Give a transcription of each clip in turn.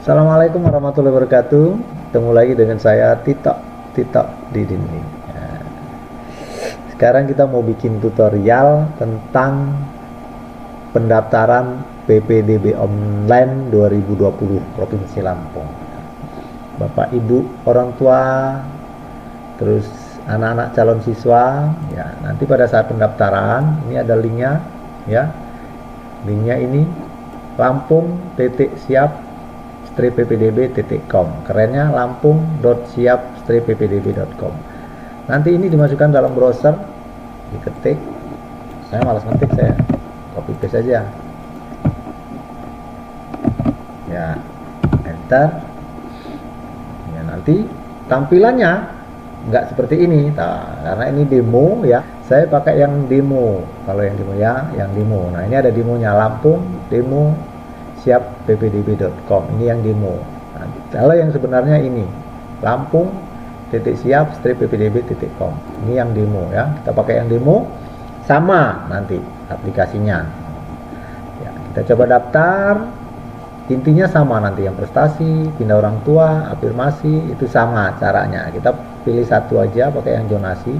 Assalamualaikum warahmatullahi wabarakatuh. Ketemu lagi dengan saya Tito di dinding. Nah, sekarang kita mau bikin tutorial tentang pendaftaran PPDB online 2020 Provinsi Lampung. Bapak Ibu orang tua, terus anak-anak calon siswa, ya nanti pada saat pendaftaran ini ada linknya, ya linknya ini lampung.siap-ppdb.com, kerennya lampung.siap-ppdb.com. Nanti ini dimasukkan dalam browser, diketik. Saya malas ngetik, saya copy paste aja ya, enter ya. Nanti tampilannya nggak seperti ini karena ini demo ya, saya pakai yang demo. Kalau yang demo ya, yang demo. Nah ini ada demonya, Lampung demo siap ppdb.com, ini yang demo. Nah, kalau yang sebenarnya ini lampung.siap-ppdb.com, ini yang demo ya, kita pakai yang demo. Sama nanti aplikasinya ya, kita coba daftar. Intinya sama nanti, yang prestasi, pindah orang tua, afirmasi, itu sama caranya. Kita pilih satu aja, pakai yang zonasi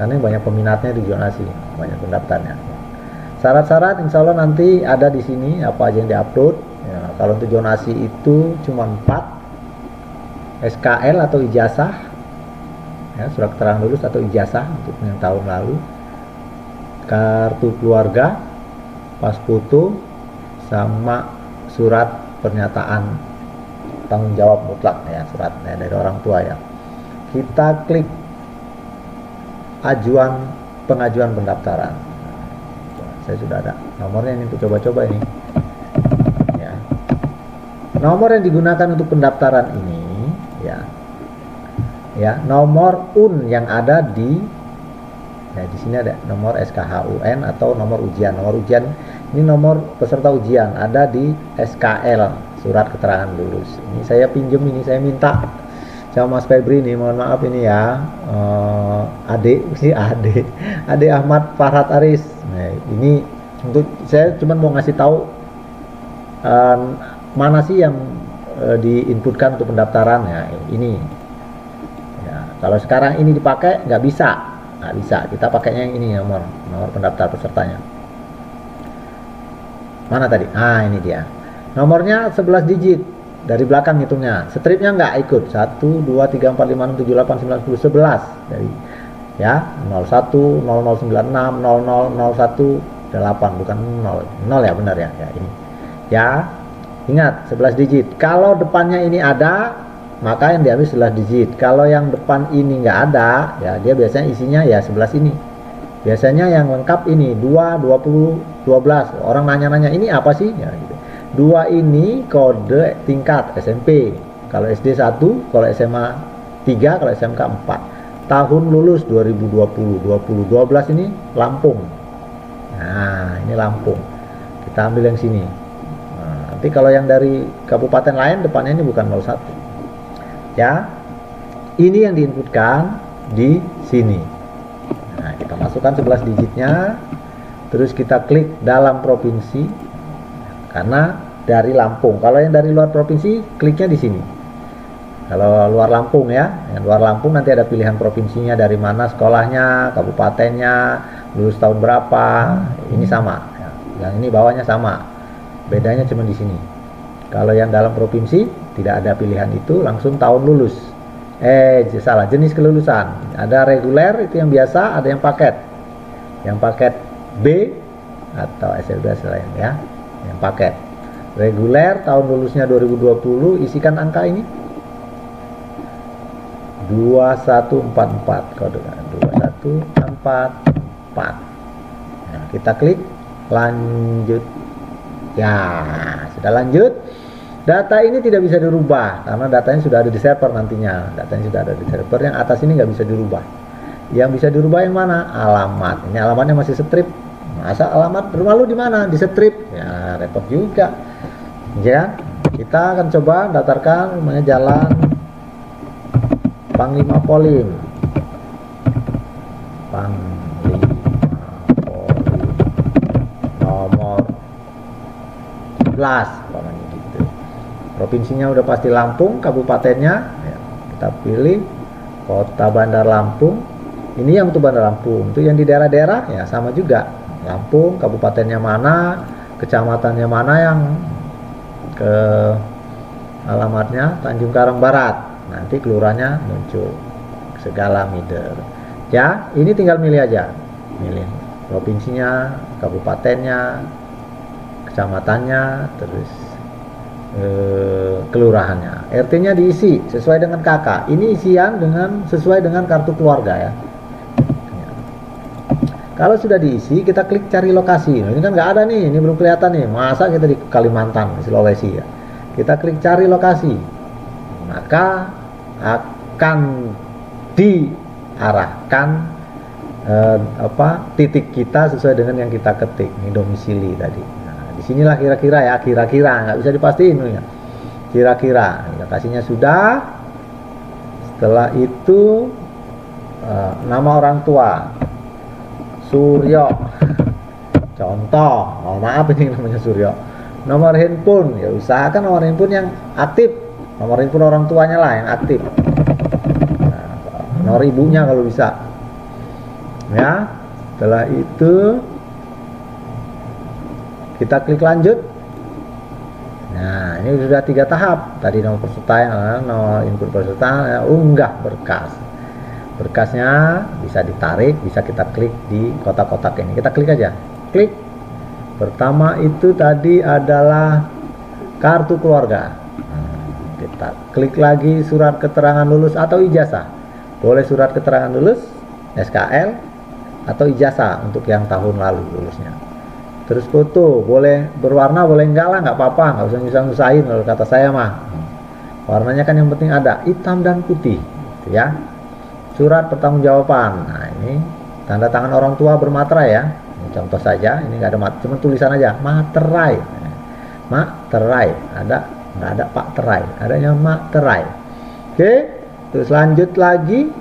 karena banyak peminatnya di zonasi, banyak pendaftarnya. Syarat-syarat insya Allah nanti ada di sini, apa aja yang diupload ya. Kalau untuk zonasi itu cuma 4 SKL atau ijazah ya, surat keterangan lulus atau ijazah untuk yang tahun lalu, kartu keluarga, pas foto, sama surat pernyataan tanggung jawab mutlak ya, suratnya dari orang tua ya. Kita klik pengajuan pendaftaran. Saya sudah ada nomornya ini untuk coba-coba ini ya. Nomor yang digunakan untuk pendaftaran ini ya nomor UN yang ada di sini ada nomor SKHUN atau nomor ujian. Nomor ujian ini nomor peserta ujian ada di SKL, surat keterangan lulus. Ini saya pinjem, ini saya minta sama Mas Febri nih, mohon maaf ini ya, Ade Ahmad Farhat Aris. Nah, ini untuk saya cuma mau ngasih tahu mana sih yang diinputkan untuk pendaftaran ya, ini ya. Kalau sekarang ini dipakai nggak bisa, kita pakainya yang ini, nomor pendaftar pesertanya. Mana tadi? Ini dia nomornya, 11 digit dari belakang hitungnya. Stripnya nggak ikut, 1 2 3 4 5 6 7 8 9 10 11 dari ya, 01 0096 0001 8, bukan 0 ya, benar ya, ini ya, ingat 11 digit. Kalau depannya ini ada, maka yang diambil 11 digit. Kalau yang depan ini nggak ada ya, dia biasanya isinya ya 11 ini. Biasanya yang lengkap ini 2 20 12. Orang nanya-nanya ini apa sih ya gitu. 2 ini kode tingkat SMP, kalau SD 1, kalau SMA 3, kalau SMK 4. Tahun lulus 2020, 12 ini Lampung. Nah ini Lampung, kita ambil yang sini. Nah, nanti kalau yang dari kabupaten lain depannya ini bukan 01 ya, ini yang diinputkan di sini. Nah kita masukkan 11 digitnya, terus kita klik dalam provinsi karena dari Lampung. Kalau yang dari luar provinsi kliknya di sini. Kalau luar Lampung ya, yang luar Lampung nanti ada pilihan provinsinya, dari mana sekolahnya, kabupatennya, lulus tahun berapa. Ini sama ya. Yang ini bawahnya sama, bedanya cuma di sini. Kalau yang dalam provinsi tidak ada pilihan itu, langsung tahun lulus. Salah, jenis kelulusan. Ada reguler, itu yang biasa, ada yang paket. Yang paket B atau SLB lain ya. Yang paket reguler tahun lulusnya 2020, isikan angka ini 2144, kode 2144. Nah, kita klik lanjut ya, sudah lanjut. Data ini tidak bisa dirubah karena datanya sudah ada di server nantinya. Datanya sudah ada di server, yang atas ini nggak bisa dirubah. Yang bisa dirubah yang mana? Alamat. Ini alamatnya masih strip. Masa alamat rumah lu di mana? Di strip. Ya repot juga. Ya, kita akan coba daftarkan rumahnya Jalan Panglima Polim. Nomor 11 gitu. provinsinya udah pasti Lampung, kabupatennya ya, kita pilih Kota Bandar Lampung. Ini yang untuk Bandar Lampung. Untuk yang di daerah-daerah ya sama juga, Lampung, kabupatennya mana, kecamatannya mana, yang ke alamatnya Tanjung Karang Barat, nanti kelurahannya muncul segala mider ya. Ini tinggal milih aja, milih provinsinya, kabupatennya, kecamatannya, terus kelurahannya, RT-nya diisi sesuai dengan kakak. Ini isian dengan sesuai dengan kartu keluarga ya. Kalau sudah diisi, kita klik cari lokasi. Nah, ini kan nggak ada nih, ini belum kelihatan nih. Masa kita di Kalimantan, Sulawesi ya. Kita klik cari lokasi, maka akan diarahkan titik kita sesuai dengan yang kita ketik. Ini domisili tadi. Nah, disinilah kira-kira ya, kira-kira nggak bisa dipastiin ya. Kira-kira lokasinya sudah. Setelah itu nama orang tua. Suryo, contoh, maaf ini namanya Suryo. Nomor handphone, ya usahakan nomor handphone yang aktif, nomor handphone orang tuanya lah yang aktif. Nah, nomor ibunya kalau bisa. Ya, setelah itu kita klik lanjut. Nah, ini sudah 3 tahap. Tadi nomor peserta, nomor input peserta, ya, unggah berkas. Berkasnya bisa ditarik, bisa kita klik di kotak-kotak ini. Kita klik aja, klik. Pertama itu tadi adalah kartu keluarga. Kita klik lagi surat keterangan lulus atau ijazah. Boleh surat keterangan lulus, SKL, atau ijazah untuk yang tahun lalu lulusnya. Terus foto, boleh berwarna, boleh enggak lah, nggak apa-apa, nggak usah nyusah-nyusahin kalau kata saya mah. Warnanya kan yang penting ada, hitam dan putih, gitu ya. Surat pertanggungjawaban. Nah, ini tanda tangan orang tua bermaterai ya. Ini contoh saja, ini nggak ada cuma tulisan aja, materai. Materai, ada nggak ada Pak Terai, adanya materai. Oke, terus lanjut lagi.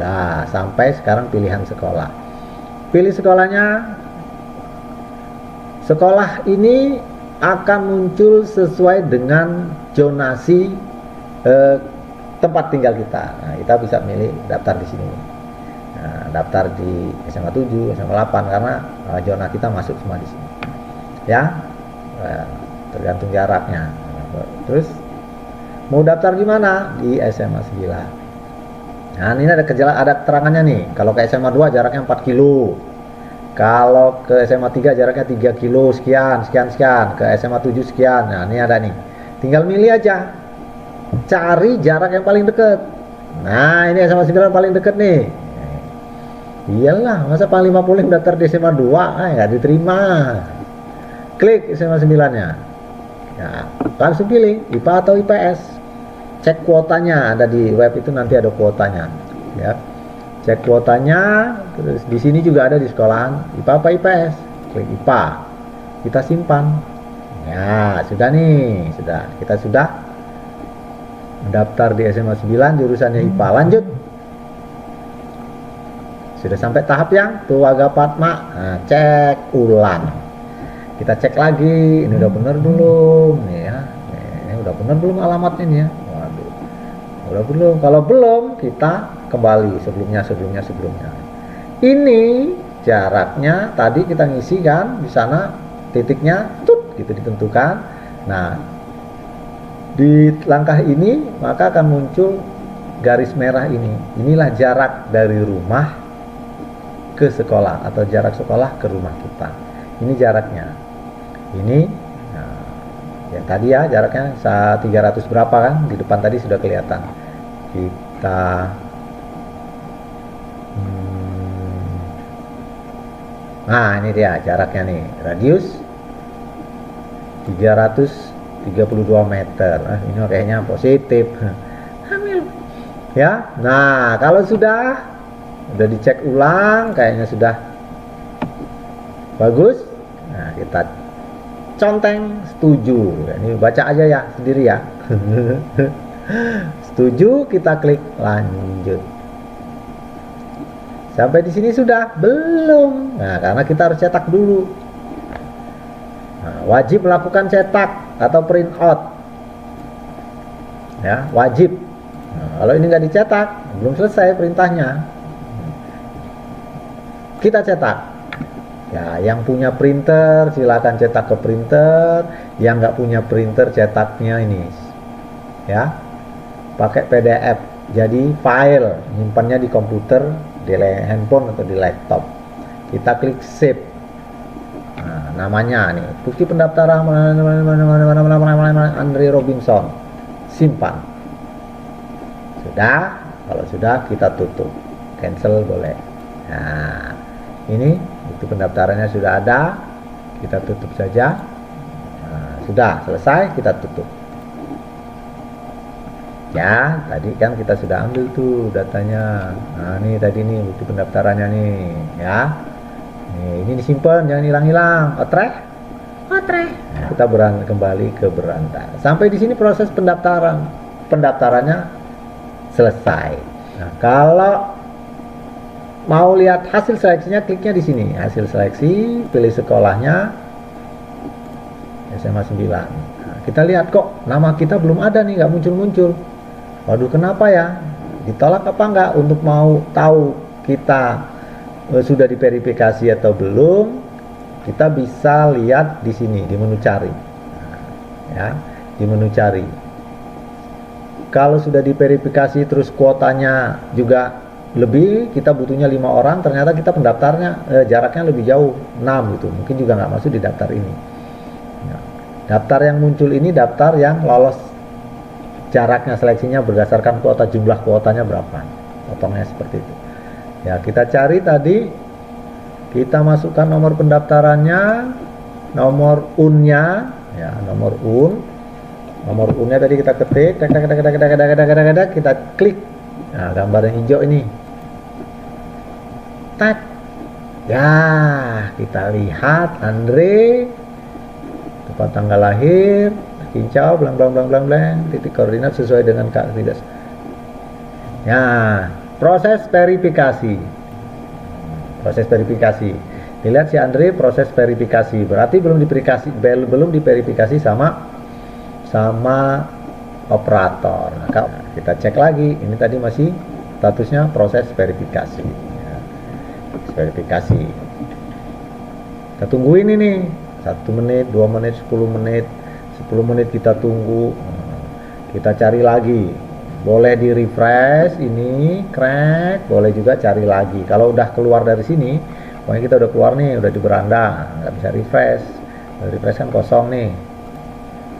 Nah, sampai sekarang pilihan sekolah. Pilih sekolahnya. Sekolah ini akan muncul sesuai dengan zonasi tempat tinggal kita. Nah, kita bisa milih daftar di sini. Nah, daftar di SMA 7, SMA 8 karena zona kita masuk semua di sini. Ya, tergantung jaraknya. Terus mau daftar di mana? Di SMA 9. Nah, ini ada keterangannya nih. Kalau ke SMA 2 jaraknya 4 kilo. Kalau ke SMA 3 jaraknya 3 kilo sekian. Ke SMA 7 sekian. Nah, ini ada nih. Tinggal milih aja. Cari jarak yang paling dekat. Nah, ini SMA 9 paling dekat nih. Iyalah, masa paling 50 daftar di SMA 2 nggak diterima. Klik SMA 9-nya. Ya, langsung pilih IPA atau IPS. Cek kuotanya, ada di web itu nanti ada kuotanya. Ya. Cek kuotanya, terus di sini juga ada di sekolahan IPA apa IPS. Klik IPA. Kita simpan. Ya, sudah nih, kita sudah mendaftar di SMA 9 jurusannya IPA. Lanjut. Sudah sampai tahap yang Tuaga Padma. Nah, cek ulang. Kita cek lagi, ini udah benar belum nih ya. Ini udah benar belum alamatnya nih ya. Waduh. Udah belum. Kalau belum, kita kembali sebelumnya. Ini jaraknya tadi kita ngisi kan di sana, titiknya tut gitu ditentukan. Nah, di langkah ini maka akan muncul garis merah ini. Inilah jarak dari rumah ke sekolah atau jarak sekolah ke rumah kita. Ini jaraknya. Ini nah, yang tadi ya jaraknya 300 berapa kan? Di depan tadi sudah kelihatan. Kita nah, ini dia jaraknya nih. Radius 332 meter. Ini kayaknya positif. Hamil. Ya. Nah, kalau sudah dicek ulang, kayaknya sudah bagus. Nah, kita conteng setuju. Ini baca aja ya sendiri ya. Setuju, kita klik lanjut. Sampai di sini sudah belum? Nah, karena kita harus cetak dulu. Nah, wajib melakukan cetak. atau print out, ya wajib. Nah, kalau ini nggak dicetak, belum selesai perintahnya, kita cetak. Ya, yang punya printer silakan cetak ke printer, yang nggak punya printer cetaknya ini, ya pakai PDF. Jadi file nyimpannya di komputer, di handphone atau di laptop. Kita klik save. Nah, namanya nih bukti pendaftaran Andre Robinson, simpan. Sudah, kalau sudah kita tutup, cancel boleh. Nah, ini bukti pendaftarannya sudah ada, kita tutup saja. Nah, sudah selesai, kita tutup. Ya, tadi kan kita sudah ambil tuh datanya. Nah, ini tadi nih bukti pendaftarannya nih, ya. Nih, ini disimpan, jangan hilang-hilang. Otrek. Nah, kita kembali ke beranda. Sampai di sini proses pendaftarannya selesai. Nah, kalau mau lihat hasil seleksinya, kliknya di sini. Hasil seleksi, pilih sekolahnya SMA 9. Nah, kita lihat kok nama kita belum ada nih, nggak muncul-muncul. Waduh, kenapa ya? Ditolak apa enggak? Untuk mau tahu kita sudah diverifikasi atau belum, kita bisa lihat di sini di menu cari. Nah, ya, di menu cari. Kalau sudah diverifikasi terus kuotanya juga lebih, kita butuhnya 5 orang, ternyata kita pendaftarnya jaraknya lebih jauh, 6 gitu. Mungkin juga nggak masuk di daftar ini. Nah, daftar yang muncul ini daftar yang lolos jaraknya, seleksinya berdasarkan kuota, jumlah kuotanya berapa, potongnya seperti itu. Ya, kita cari tadi, kita masukkan nomor pendaftarannya, nomor UN-nya, ya nomor UN-nya tadi kita ketik, kita klik. Nah, gambar yang hijau ini, tag. Ya, kita lihat Andre, tempat tanggal lahir, kincau, blang, titik koordinat sesuai dengan tidak. Ya, proses verifikasi. Dilihat si Andre proses verifikasi, berarti belum diverifikasi sama operator. Nah, kita cek lagi, ini tadi masih statusnya proses verifikasi. Ya, verifikasi. Kita tungguin ini 1 menit, 2 menit, 10 menit. 10 menit kita tunggu, kita cari lagi, boleh di refresh ini, crack, boleh juga cari lagi. Kalau udah keluar dari sini, pokoknya kita udah keluar nih, udah di beranda, nggak bisa refresh. Refresh kan kosong nih,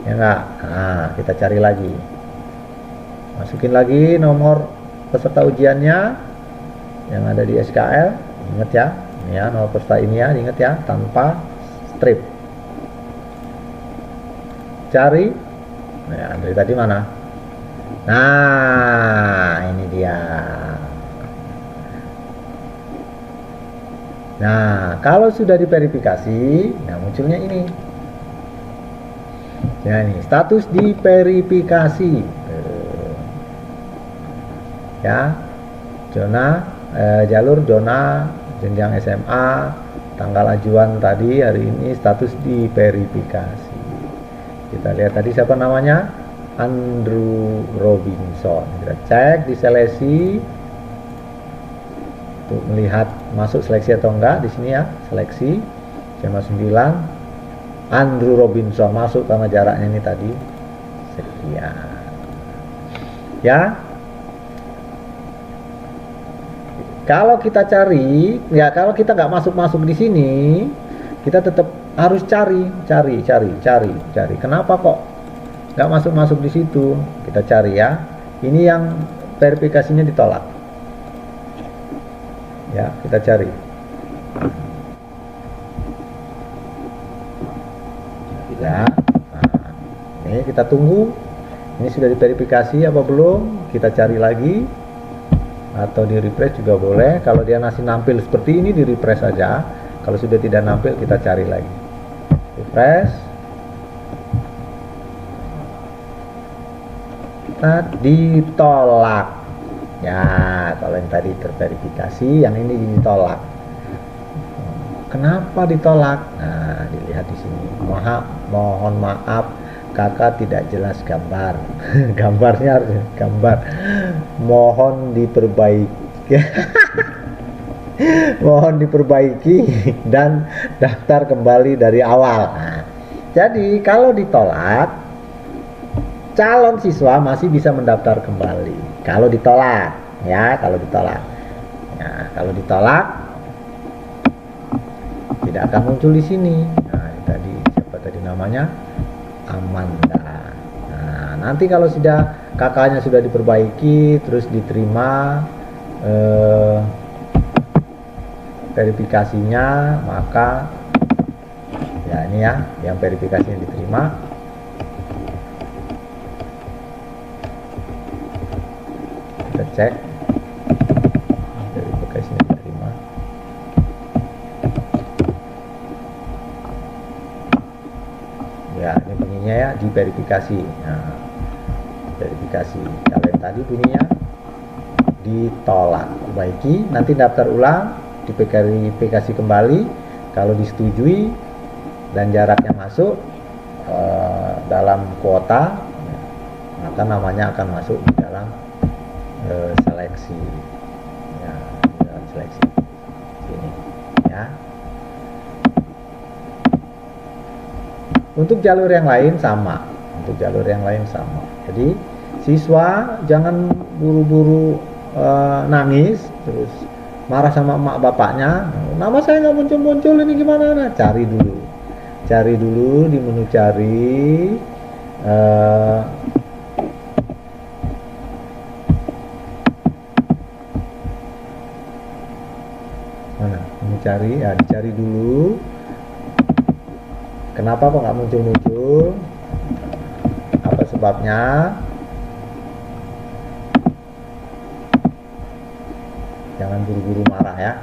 ya nggak. Nah, kita cari lagi, masukin lagi nomor peserta ujiannya yang ada di SKL, ingat ya, ini ya nomor peserta ini ya, ingat ya, tanpa strip. Cari. Nah, dari tadi mana? Nah, ini dia. Nah, kalau sudah diverifikasi, nah munculnya ini. Ya, ini status diverifikasi. Ya, jalur zona jenjang SMA, tanggal ajuan tadi hari ini status diverifikasi. Kita lihat tadi siapa namanya, Andrew Robinson. Kita cek di seleksi untuk melihat masuk seleksi atau enggak. Di sini ya, seleksi SMA 9, Andrew Robinson masuk karena jaraknya ini tadi sekian. Ya, kalau kita cari, ya kalau kita nggak masuk di sini, kita tetap harus cari. Kenapa kok nggak masuk di situ? Kita cari ya. Ini yang verifikasinya ditolak. Ya, kita cari. Ya. Nah, ini kita tunggu. Ini sudah diverifikasi apa belum? Kita cari lagi. Atau di refresh juga boleh. Kalau dia masih nampil seperti ini, di refresh saja. Kalau sudah tidak nampil, kita cari lagi. Refresh. Kita ditolak. Ya, kalau yang tadi terverifikasi, yang ini ditolak. Kenapa ditolak? Nah, dilihat di sini. Mohon maaf, kakak tidak jelas gambar. Gambarnya harus gambar, mohon diperbaiki. Mohon diperbaiki dan daftar kembali dari awal. Nah, jadi kalau ditolak, calon siswa masih bisa mendaftar kembali. Kalau ditolak, ya, kalau ditolak. Nah, kalau ditolak tidak akan muncul di sini. Nah, ini tadi siapa tadi namanya? Amanda. Nah, nanti kalau sudah kakaknya sudah diperbaiki, terus diterima verifikasinya, maka ya ini ya yang verifikasinya diterima. Kita cek verifikasinya diterima. Ya, ini bunyinya ya diverifikasi. Nah, verifikasi. Kalau yang tadi bunyinya ditolak. Perbaiki, nanti daftar ulang, diverifikasi kembali. Kalau disetujui dan jaraknya masuk dalam kuota, maka namanya akan masuk di dalam seleksi. Ya, di dalam seleksi sini ya. Untuk jalur yang lain sama. Untuk jalur yang lain sama. Jadi siswa jangan buru-buru nangis terus marah sama emak bapaknya, nama saya nggak muncul-muncul, ini gimana? Nah, cari dulu di menu cari, mana menu cari ya, dicari dulu kenapa kok nggak muncul-muncul, apa sebabnya. Jangan buru-buru marah ya.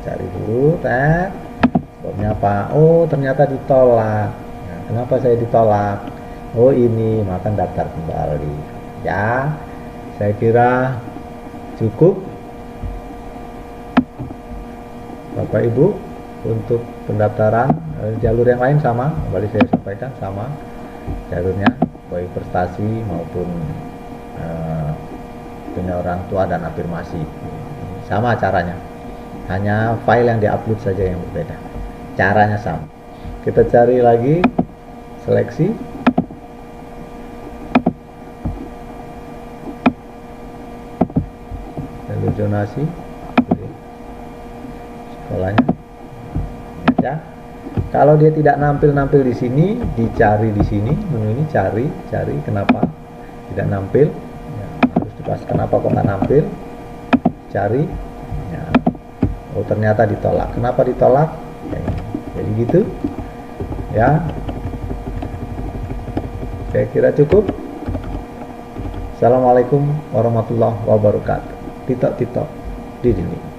Cari dulu, sebabnya apa? Oh, ternyata ditolak. Nah, kenapa saya ditolak? Oh, ini, maka daftar kembali. Ya, saya kira cukup Bapak Ibu untuk pendaftaran. Jalur yang lain sama, kembali saya sampaikan sama jalurnya, baik prestasi maupun punya orang tua dan afirmasi. Sama caranya, hanya file yang diupload saja yang berbeda, caranya sama. Kita cari lagi seleksi, lalu zonasi sekolahnya ya. Kalau dia tidak nampil di sini, dicari di sini, menu ini cari kenapa tidak nampil ya, harus dibahas kenapa kok nggak nampil, cari ya. Oh, ternyata ditolak. Kenapa ditolak ya, jadi gitu ya. Saya kira cukup. Assalamualaikum warahmatullahi wabarakatuh. Titok di sini.